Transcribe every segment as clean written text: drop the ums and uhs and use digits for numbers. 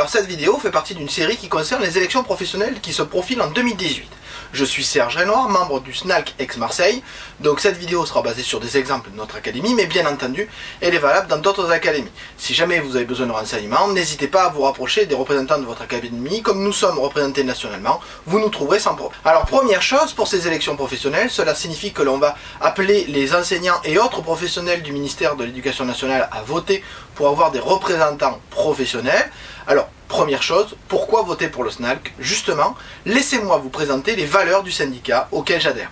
Alors cette vidéo fait partie d'une série qui concerne les élections professionnelles qui se profilent en 2018. Je suis Serge Renoir, membre du SNALC Aix-Marseille, donc cette vidéo sera basée sur des exemples de notre académie, mais bien entendu, elle est valable dans d'autres académies. Si jamais vous avez besoin de renseignements, n'hésitez pas à vous rapprocher des représentants de votre académie, comme nous sommes représentés nationalement, vous nous trouverez sans problème. Alors première chose, pour ces élections professionnelles, cela signifie que l'on va appeler les enseignants et autres professionnels du ministère de l'Éducation nationale à voter pour avoir des représentants professionnels. Alors, première chose, pourquoi voter pour le SNALC? Justement, laissez-moi vous présenter les valeurs du syndicat auquel j'adhère.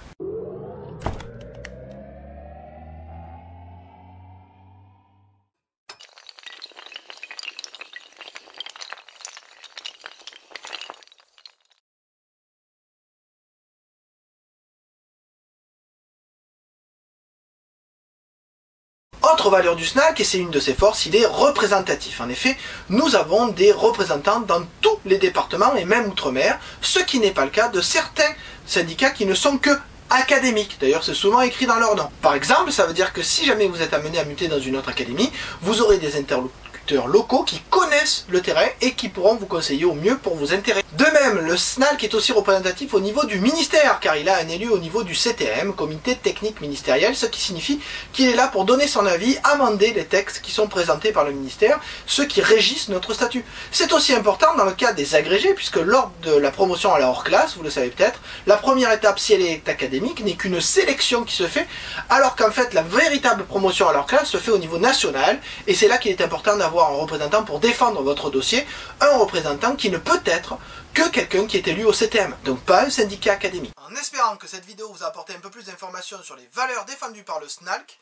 Autre valeur du SNALC, et c'est une de ses forces, il est représentatif. En effet, nous avons des représentants dans tous les départements et même outre-mer, ce qui n'est pas le cas de certains syndicats qui ne sont que académiques. D'ailleurs, c'est souvent écrit dans leur nom. Par exemple, ça veut dire que si jamais vous êtes amené à muter dans une autre académie, vous aurez des interlocuteurs locaux qui connaissent le terrain et qui pourront vous conseiller au mieux pour vos intérêts. De même, le SNALC est aussi représentatif au niveau du ministère, car il a un élu au niveau du CTM, Comité Technique Ministériel, ce qui signifie qu'il est là pour donner son avis, amender les textes qui sont présentés par le ministère, ceux qui régissent notre statut. C'est aussi important dans le cas des agrégés, puisque lors de la promotion à la hors-classe, vous le savez peut-être, la première étape, si elle est académique, n'est qu'une sélection qui se fait, alors qu'en fait, la véritable promotion à la hors-classe se fait au niveau national, et c'est là qu'il est important d'avoir un représentant pour défendre votre dossier, un représentant qui ne peut être que quelqu'un qui est élu au CTM, donc pas un syndicat académique. En espérant que cette vidéo vous a apporté un peu plus d'informations sur les valeurs défendues par le SNALC,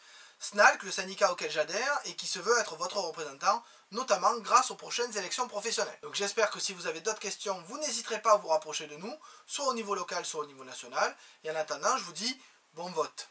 le syndicat auquel j'adhère et qui se veut être votre représentant, notamment grâce aux prochaines élections professionnelles. Donc j'espère que si vous avez d'autres questions, vous n'hésiterez pas à vous rapprocher de nous, soit au niveau local, soit au niveau national. Et en attendant, je vous dis bon vote.